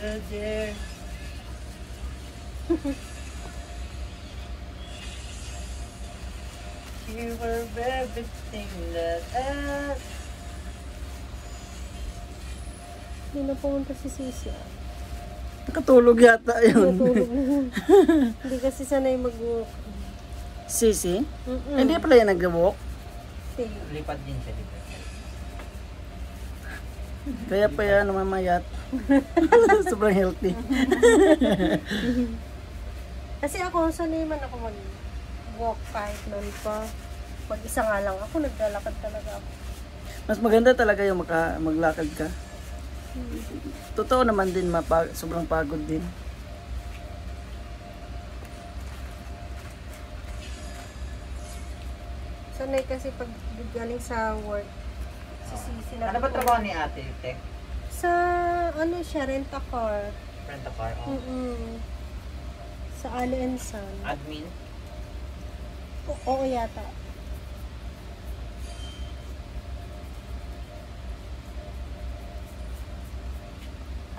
dear. You were everything that I... Hindi na pumunta si Sisi. Nakatulog yata yun. Natulog na. Hindi kasi sanay mag-walk. Sisi? Mm-mm. Hindi pala yan nag-walk. Sige. Lipad din siya, lipad. Kaya pa yan namamayat. Sobrang healthy. Kasi ako, sanay man ako mag-walk kahit noon pa. Mag-isa nga lang ako, naglalakad talaga ako. Mas maganda talaga yung maglakad ka. Totoo naman din, sobrang pagod din. Sanay kasi pag galing sa work, sisisi lang. Ano ba ako. trabaho ni ate, Tek? Sa, ano siya, rent-a-car. Rent a car? Oh. Sa Ali and Son. Admin? Oo yata.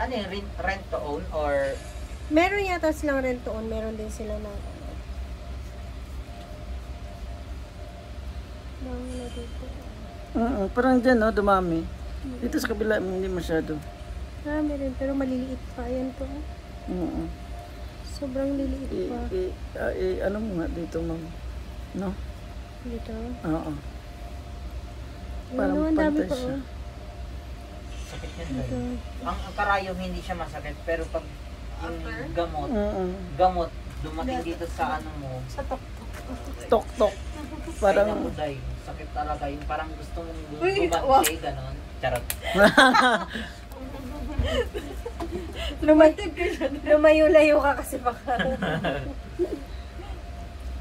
Ano yung rent to own or... Meron yata silang rent-to-own, meron din sila na dami na dito. Parang dyan, no, dumami. Dito sa kabila, hindi masyado. Marami rin, pero maliliit pa. Ayan to. Sobrang liliit pa. Ano mo nga dito, ma'am? No? Dito. Oo. Parang naman dami pantay pa. siya. Sakit yan Dito. ba? Ang karayom hindi siya masakit, pero pag yung gamot, Oo. dumating dito sa ano mo, Sa tok-tok. Tok-tok. parang Parang, sakit talaga yung parang gusto mong Uy, bumante, ganon. Charot. Lumayo-layo ka kasi baka.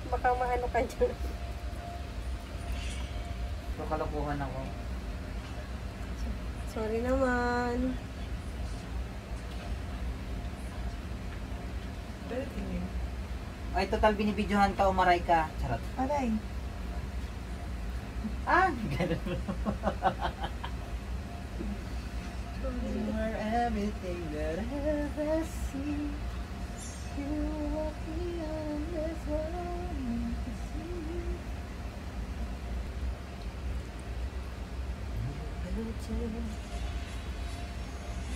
Baka maano ka dyan. So, kalokohan ako. Sorry naman. Ay, total binibidyohan ka, umaray ka. Charot. Aray. Ah, ganon. You are everything that I ever see. You walk me on this world to see.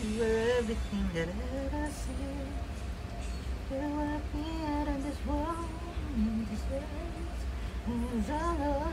You are everything that I ever see. You walk me out of this world, this place, and it's all over.